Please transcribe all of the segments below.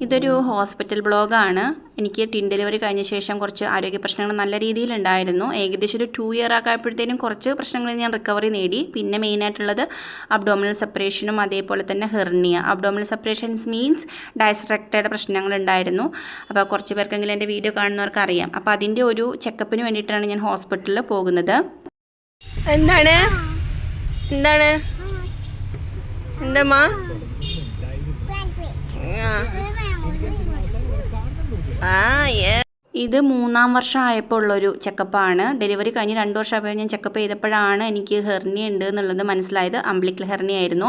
ഇതൊരു ഹോസ്പിറ്റൽ ബ്ലോഗാണ്. എനിക്ക് tin delivery കഴിഞ്ഞ ശേഷം കുറച്ച് ആരോഗ്യ പ്രശ്നങ്ങൾ നല്ല രീതിയിലുണ്ടായിരുന്നു. ഏകദേശം ഒരു 2 ഇയർ ആയപ്പോഴത്തേനും കുറച്ച് പ്രശ്നങ്ങളിൽ ഞാൻ റിക്കവറി നേടി. പിന്നെ മെയിനായിട്ടുള്ളത് അബ്ഡോമിനൽ സെപ്പറേഷനും അതേപോലെ തന്നെ ഹെർണിയ. അബ്ഡോമിനൽ സെപ്പറേഷൻസ് മീൻസ് ഡയസ്ട്രക്റ്റഡ് പ്രശ്നങ്ങളുണ്ടായിരുന്നു. അപ്പോൾ കുറച്ച് പേർക്കെങ്കിലും എൻ്റെ വീഡിയോ കാണുന്നവർക്ക് അറിയാം. അപ്പോൾ അതിൻ്റെ ഒരു ചെക്കപ്പിന് വേണ്ടിയിട്ടാണ് ഞാൻ ഹോസ്പിറ്റലിൽ പോകുന്നത്. എന്താണ് എന്താണ് എന്താ ഇത് 3-ാം വർഷം ആയപ്പോൾ ഉള്ളൊരു ചെക്കപ്പാണ്. ഡെലിവറി കഴിഞ്ഞ് 2 വർഷമായപ്പോൾ ഞാൻ ചെക്കപ്പ് ചെയ്തപ്പോഴാണ് എനിക്ക് ഹെർണിയ ഉണ്ട് എന്നുള്ളത് മനസ്സിലായത്. അംബ്ലിക്കൽ ഹെർണിയ ആയിരുന്നു.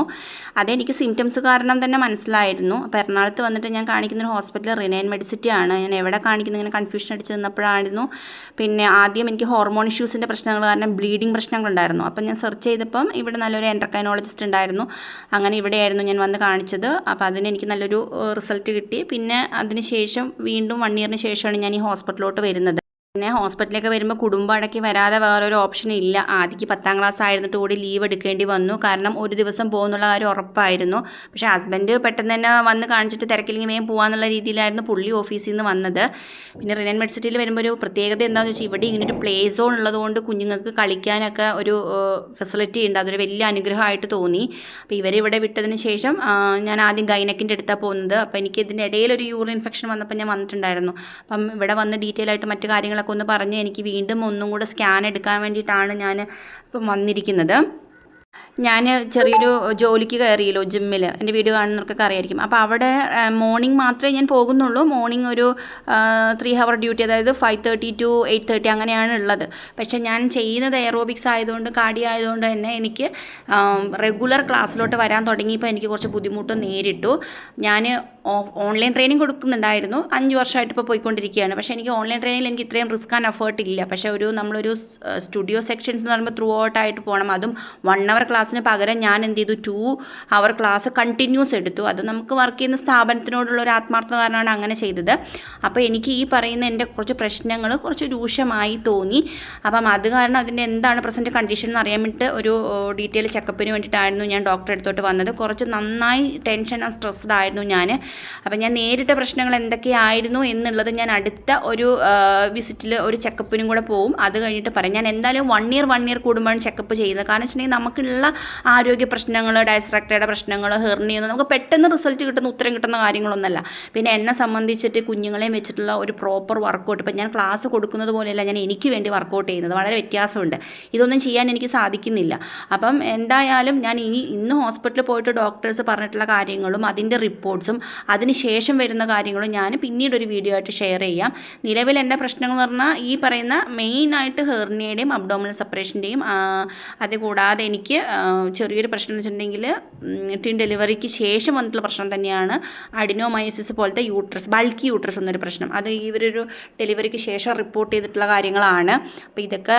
അതെനിക്ക് സിംറ്റംസ് കാരണം തന്നെ മനസ്സിലായിരുന്നു. അപ്പോൾ എറണാകുളത്ത് വന്നിട്ട് ഞാൻ കാണിക്കുന്ന ഒരു ഹോസ്പിറ്റൽ റിനൈൻ മെഡിസിറ്റി ആണ്. ഞാൻ എവിടെ കാണിക്കുന്നത് ഇങ്ങനെ കൺഫ്യൂഷൻ അടിച്ച് നിന്നപ്പോഴായിരുന്നു. പിന്നെ ആദ്യം എനിക്ക് ഹോർമോൺ ഇഷ്യൂസിൻ്റെ പ്രശ്നങ്ങൾ കാരണം ബ്ലീഡിങ് പ്രശ്നങ്ങളുണ്ടായിരുന്നു. അപ്പം ഞാൻ സെർച്ച് ചെയ്തപ്പം ഇവിടെ നല്ലൊരു എൻഡോക്രൈനോളജിസ്റ്റ് ഉണ്ടായിരുന്നു. അങ്ങനെ ഇവിടെയായിരുന്നു ഞാൻ വന്ന് കാണിച്ചത്. അപ്പോൾ അതിന് എനിക്ക് നല്ലൊരു റിസൾട്ട് കിട്ടി. പിന്നെ അതിന് ശേഷം വീണ്ടും 1 ഇയറിന് ശേഷമാണ് ഞാൻ ഈ ഹോസ്പിറ്റലിലോട്ട് വരുന്നത്. പിന്നെ ഹോസ്പിറ്റലിലൊക്കെ വരുമ്പോൾ കുടുംബം അടക്കി വരാതെ വേറൊരു ഓപ്ഷൻ ഇല്ല. ആദ്യക്ക് 10ാം ക്ലാസ് ആയിരുന്നിട്ട് കൂടി ലീവ് എടുക്കേണ്ടി വന്നു. കാരണം ഒരു ദിവസം പോകുന്നുള്ള കാര്യം ഉറപ്പായിരുന്നു. പക്ഷേ ഹസ്ബൻഡ് പെട്ടെന്ന് തന്നെ വന്ന് കാണിച്ചിട്ട് തിരക്കില്ലെങ്കിൽ വേഗം പോകാമെന്നുള്ള രീതിയിലായിരുന്നു പുള്ളി ഓഫീസിൽ നിന്ന് വന്നത്. പിന്നെ റിനൈൻ മെഡിസിറ്റിയിൽ വരുമ്പോൾ ഒരു പ്രത്യേകത എന്താണെന്ന് വെച്ചാൽ ഇവിടെ ഇങ്ങനെ ഒരു പ്ലേ സോൺ ഉള്ളതുകൊണ്ട് കുഞ്ഞുങ്ങൾക്ക് കളിക്കാനൊക്കെ ഒരു ഫെസിലിറ്റി ഉണ്ട്. അതൊരു വലിയ അനുഗ്രഹമായിട്ട് തോന്നി. അപ്പോൾ ഇവരിവിടെ വിട്ടതിന് ശേഷം ഞാൻ ആദ്യം ഗൈനക്കിൻ്റെ അടുത്താണ് പോകുന്നത്. അപ്പോൾ എനിക്ക് ഇതിൻ്റെ ഇടയിലൊരു യൂറിൻ ഇൻഫെക്ഷൻ വന്നപ്പോൾ ഞാൻ വന്നിട്ടുണ്ടായിരുന്നു. അപ്പം ഇവിടെ വന്ന് ഡീറ്റെയിൽ ആയിട്ട് മറ്റു കാര്യങ്ങളൊക്കെ ഒന്ന് പറഞ്ഞ് എനിക്ക് വീണ്ടും ഒന്നും കൂടെ സ്കാൻ എടുക്കാൻ വേണ്ടിയിട്ടാണ് ഞാൻ ഇപ്പം വന്നിരിക്കുന്നത്. ഞാൻ ചെറിയൊരു ജോലിക്ക് കയറിയല്ലോ ജിമ്മിൽ, എൻ്റെ വീഡിയോ കാണുന്നവർക്കൊക്കെ അറിയായിരിക്കും. അപ്പോൾ അവിടെ മോർണിംഗ് മാത്രമേ ഞാൻ പോകുന്നുള്ളൂ. മോർണിംഗ് ഒരു 3 ഹവർ ഡ്യൂട്ടി, അതായത് 5:30 to 8:30 അങ്ങനെയാണ് ഉള്ളത്. പക്ഷേ ഞാൻ ചെയ്യുന്നത് എയറോബിക്സ് ആയതുകൊണ്ട് കാർഡിയോ ആയതുകൊണ്ട് തന്നെ എനിക്ക് റെഗുലർ ക്ലാസ്സിലോട്ട് വരാൻ തുടങ്ങിയപ്പോൾ എനിക്ക് കുറച്ച് ബുദ്ധിമുട്ട് നേരിട്ടു. ഞാൻ ഓൺലൈൻ ട്രെയിനിങ് കൊടുക്കുന്നുണ്ടായിരുന്നു. 5 വർഷമായിട്ട് ഇപ്പോൾ പോയിക്കൊണ്ടിരിക്കുകയാണ്. പക്ഷേ എനിക്ക് ഓൺലൈൻ ട്രെയിനിങ്ങിൽ എനിക്ക് ഇത്രയും റിസ്ക് ആൻഡ് എഫേർട്ട് ഇല്ല. പക്ഷേ നമ്മളൊരു സ്റ്റുഡിയോ സെക്ഷൻസ് എന്ന് പറയുമ്പോൾ ത്രൂ ഔട്ടായിട്ട് പോകണം. അതും 1 അവർ ക്ലാസ്സിന് പകരം ഞാൻ എന്ത് ചെയ്തു 2 അവർ ക്ലാസ് കണ്ടിന്യൂസ് എടുത്തു. അത് നമുക്ക് വർക്ക് ചെയ്യുന്ന സ്ഥാപനത്തിനോടുള്ള ഒരു ആത്മാർത്ഥത കാരണമാണ് അങ്ങനെ ചെയ്തത്. അപ്പോൾ എനിക്ക് ഈ പറയുന്ന എൻ്റെ കുറച്ച് പ്രശ്നങ്ങൾ കുറച്ച് രൂക്ഷമായി തോന്നി. അപ്പം അത് കാരണം അതിൻ്റെ എന്താണ് പ്രസൻറ്റ് കണ്ടീഷൻ എന്ന് അറിയാൻ വേണ്ടിയിട്ട് ഒരു ഡീറ്റെയിൽ ചെക്കപ്പിന് വേണ്ടിയിട്ടായിരുന്നു ഞാൻ ഡോക്ടറെ അടുത്തോട്ട് വന്നത്. കുറച്ച് നന്നായി ടെൻഷൻ ആൻഡ് സ്ട്രെസ്ഡ് ആയിരുന്നു ഞാൻ. അപ്പം ഞാൻ നേരിട്ട പ്രശ്നങ്ങൾ എന്തൊക്കെയായിരുന്നു എന്നുള്ളത് ഞാൻ അടുത്ത ഒരു വിസിറ്റിൽ ഒരു ചെക്കപ്പിനും കൂടെ പോവും. അത് കഴിഞ്ഞിട്ട് പറയാം. ഞാൻ എന്തായാലും 1 ഇയർ കൂടുമ്പോഴാണ് ചെക്കപ്പ് ചെയ്യുന്നത്. കാരണം വെച്ചിട്ടുണ്ടെങ്കിൽ നമുക്കുള്ള ആരോഗ്യ പ്രശ്നങ്ങൾ, ഡയസ്ട്രക്റ്റയുടെ പ്രശ്നങ്ങൾ, ഹെർണിയൊന്നും നമുക്ക് പെട്ടെന്ന് റിസൾട്ട് കിട്ടുന്ന ഉത്തരം കിട്ടുന്ന കാര്യങ്ങളൊന്നുമല്ല. പിന്നെ എന്നെ സംബന്ധിച്ചിട്ട് കുഞ്ഞുങ്ങളെയും വെച്ചിട്ടുള്ള ഒരു പ്രോപ്പർ വർക്കൗട്ട്, ഇപ്പം ഞാൻ ക്ലാസ് കൊടുക്കുന്നത് പോലെയല്ല ഞാൻ എനിക്ക് വേണ്ടി വർക്കൗട്ട് ചെയ്യുന്നത്. വളരെ വ്യത്യാസമുണ്ട്. ഇതൊന്നും ചെയ്യാൻ എനിക്ക് സാധിക്കുന്നില്ല. അപ്പം എന്തായാലും ഞാൻ ഇന്ന് ഹോസ്പിറ്റലിൽ പോയിട്ട് ഡോക്ടേഴ്സ് പറഞ്ഞിട്ടുള്ള കാര്യങ്ങളും അതിൻ്റെ റിപ്പോർട്ട്സും അതിന് ശേഷം വരുന്ന കാര്യങ്ങളും ഞാൻ പിന്നീട് ഒരു വീഡിയോ ആയിട്ട് ഷെയർ ചെയ്യാം. നിലവിൽ എൻ്റെ പ്രശ്നങ്ങൾ എന്ന് പറഞ്ഞാൽ ഈ പറയുന്ന മെയിനായിട്ട് ഹെർണിയയുടെയും അബ്ഡോമിനൽ സെപ്പറേഷൻ്റെയും, അതുകൂടാതെ എനിക്ക് ചെറിയൊരു പ്രശ്നം എന്ന് വെച്ചിട്ടുണ്ടെങ്കിൽ ടിൻ ഡെലിവറിക്ക് ശേഷം വന്നിട്ടുള്ള പ്രശ്നം തന്നെയാണ് അഡിനോമയോസിസ് പോലത്തെ ബൾക്കി യൂട്രസ് എന്നൊരു പ്രശ്നം. അത് ഇവരൊരു ഡെലിവറിക്ക് ശേഷം റിപ്പോർട്ട് ചെയ്തിട്ടുള്ള കാര്യങ്ങളാണ്. അപ്പോൾ ഇതൊക്കെ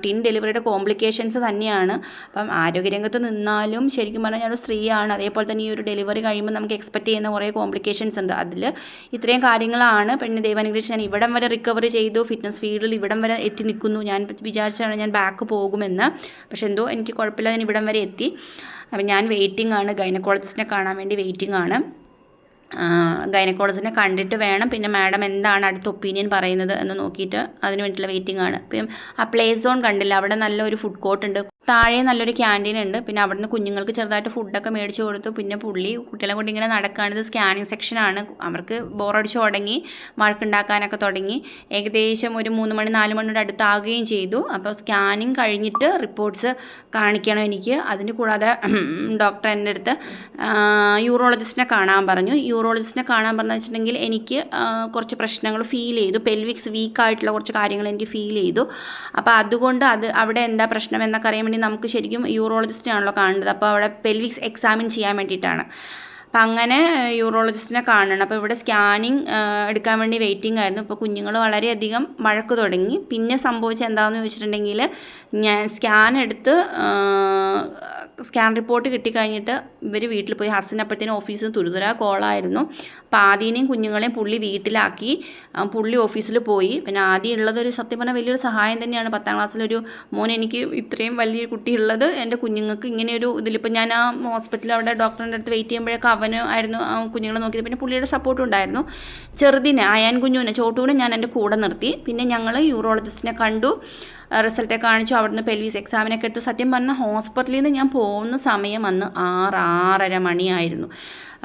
ടിൻ ഡെലിവറിയുടെ കോംപ്ലിക്കേഷൻസ് തന്നെയാണ്. അപ്പം ആരോഗ്യരംഗത്ത് നിന്നാലും ശരിക്കും പറഞ്ഞാൽ ഞാനൊരു സ്ത്രീയാണ്. അതേപോലെ തന്നെ ഈ ഒരു ഡെലിവറി കഴിയുമ്പോൾ നമുക്ക് എക്സ്പെക്റ്റ് ചെയ്യുന്ന കുറേ കോംപ്ലിക്കേഷൻസ് ഉണ്ട്. അതിൽ ഇത്രയും കാര്യങ്ങളാണ്. പിന്നെ ദൈവാനുഗ്രഹിച്ച് ഞാൻ ഇവിടം വരെ റിക്കവറി ചെയ്തു. ഫിറ്റ്നസ് ഫീൽഡിൽ ഇവിടം വരെ എത്തി നിൽക്കുന്നു. ഞാൻ വിചാരിച്ചാണ് ഞാൻ ബാക്ക് പോകുമെന്ന്. പക്ഷെ എന്തോ എനിക്ക് കുഴപ്പമില്ല, ഞാൻ ഇവിടം വരെ എത്തി. അപ്പം ഞാൻ വെയിറ്റിംഗ് ആണ്, ഗൈനക്കോളജിസ്റ്റിനെ കാണാൻ വേണ്ടി വെയിറ്റിംഗ് ആണ്. ഗൈനക്കോളജിസ്റ്റിനെ കണ്ടിട്ട് വേണം പിന്നെ മാഡം എന്താണ് അടുത്ത ഒപ്പീനിയൻ പറയുന്നത് എന്ന് നോക്കിയിട്ട് അതിന് വേണ്ടിയിട്ടുള്ള വെയിറ്റിംഗ് ആണ്. ഇപ്പം ആ പ്ലേ സോൺ കണ്ടില്ല, അവിടെ നല്ലൊരു ഫുഡ് കോർട്ട് ഉണ്ട്. താഴെ നല്ലൊരു ക്യാൻറ്റീൻ ഉണ്ട്. പിന്നെ അവിടുന്ന് കുഞ്ഞുങ്ങൾക്ക് ചെറുതായിട്ട് ഫുഡൊക്കെ മേടിച്ച് കൊടുത്തു. പിന്നെ കുട്ടികളെ കൊണ്ട് ഇങ്ങനെ നടക്കുകയാണിത്. സ്കാനിങ് സെക്ഷനാണ്. അവർക്ക് ബോറടിച്ച് തുടങ്ങി, വഴക്കുണ്ടാക്കാനൊക്കെ തുടങ്ങി. ഏകദേശം ഒരു 3 മണി 4 മണിയുടെ അടുത്താകുകയും ചെയ്തു. അപ്പോൾ സ്കാനിങ് കഴിഞ്ഞിട്ട് റിപ്പോർട്ട്സ് കാണിക്കണം എനിക്ക്. അതിന് കൂടാതെ ഡോക്ടർ എൻ്റെ അടുത്ത് യൂറോളജിസ്റ്റിനെ കാണാൻ പറഞ്ഞു. യൂറോളജിസ്റ്റിനെ കാണാൻ പറഞ്ഞു വെച്ചിട്ടുണ്ടെങ്കിൽ എനിക്ക് കുറച്ച് പ്രശ്നങ്ങൾ ഫീൽ ചെയ്തു. പെൽവിക്സ് വീക്കായിട്ടുള്ള കുറച്ച് കാര്യങ്ങൾ എനിക്ക് ഫീൽ ചെയ്തു. അപ്പോൾ അതുകൊണ്ട് അവിടെ എന്താ പ്രശ്നം എന്നൊക്കെ അറിയാൻ നമുക്ക് ശരിക്കും യൂറോളജിസ്റ്റിനാണല്ലോ കാണേണ്ടത്. അപ്പോൾ അവിടെ പെൽവിക്സ് എക്സാമിൻ ചെയ്യാൻ വേണ്ടിയിട്ടാണ്. അപ്പം അങ്ങനെ യൂറോളജിസ്റ്റിനെ കാണണം. അപ്പോൾ ഇവിടെ സ്കാനിങ് എടുക്കാൻ വേണ്ടി വെയിറ്റിംഗ് ആയിരുന്നു. ഇപ്പോൾ കുഞ്ഞുങ്ങൾ വളരെയധികം വഴക്ക് തുടങ്ങി. പിന്നെ സംഭവിച്ചത് എന്താണെന്ന് ചോദിച്ചിട്ടുണ്ടെങ്കിൽ ഞാൻ സ്കാൻ എടുത്ത് സ്കാൻ റിപ്പോർട്ട് കിട്ടിക്കഴിഞ്ഞിട്ട് ഇവർ വീട്ടിൽ പോയി. ഹസ്സിനപ്പോഴത്തേനും ഓഫീസിൽ നിന്ന് തുരുതുരാ കോളായിരുന്നു. അപ്പോൾ ആദീനെയും കുഞ്ഞുങ്ങളെയും പുള്ളി വീട്ടിലാക്കി, പുള്ളി ഓഫീസിൽ പോയി. പിന്നെ ആദ്യം ഉള്ളതൊരു സത്യം പറഞ്ഞാൽ വലിയൊരു സഹായം തന്നെയാണ്. 10ാം ക്ലാസ്സിലൊരു മോൻ, എനിക്ക് ഇത്രയും വലിയ കുട്ടിയുള്ളത് എൻ്റെ കുഞ്ഞുങ്ങൾക്ക് ഇങ്ങനെയൊരു ഇതിലിപ്പോൾ ഞാൻ ആ ഹോസ്പിറ്റലിൽ അവിടെ ഡോക്ടറിൻ്റെ അടുത്ത് വെയിറ്റ് ചെയ്യുമ്പോഴൊക്കെ അവന് ആയിരുന്നു കുഞ്ഞുങ്ങളെ നോക്കിയത്. പിന്നെ പുള്ളിയുടെ സപ്പോർട്ടും ഉണ്ടായിരുന്നു. ചെറുതിനെ അയാൻ കുഞ്ഞുവിനെ ചോട്ടൂനെ ഞാൻ എൻ്റെ കൂടെ നിർത്തി. പിന്നെ ഞങ്ങൾ യൂറോളജിസ്റ്റിനെ കണ്ടു, റിസൾട്ടൊക്കെ കാണിച്ചു. അവിടുന്ന് പെൽവിസ് എക്സാമിനൊക്കെ എടുത്തു. സത്യം പറഞ്ഞാൽ ഹോസ്പിറ്റലിൽ നിന്ന് ഞാൻ പോകുന്ന സമയം അന്ന് 6-6:30 മണിയായിരുന്നു.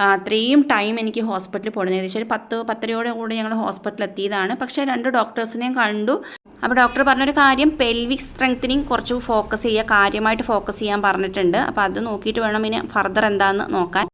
അത്രയും ടൈം എനിക്ക് ഹോസ്പിറ്റലിൽ പോകണം. ഏകദേശം ഒരു 10-10:30 കൂടെ ഞങ്ങൾ ഹോസ്പിറ്റലിൽ എത്തിയതാണ്. പക്ഷേ 2 ഡോക്ടേഴ്സിനെയും കണ്ടു. അപ്പോൾ ഡോക്ടർ പറഞ്ഞൊരു കാര്യം, പെൽവിക് സ്ട്രെങ്തനിങ് കുറച്ച് ഫോക്കസ് ചെയ്യുക, കാര്യമായിട്ട് ഫോക്കസ് ചെയ്യാൻ പറഞ്ഞിട്ടുണ്ട്. അപ്പോൾ അത് നോക്കിയിട്ട് വേണം ഇനി ഫർദർ എന്താണെന്ന് നോക്കാൻ.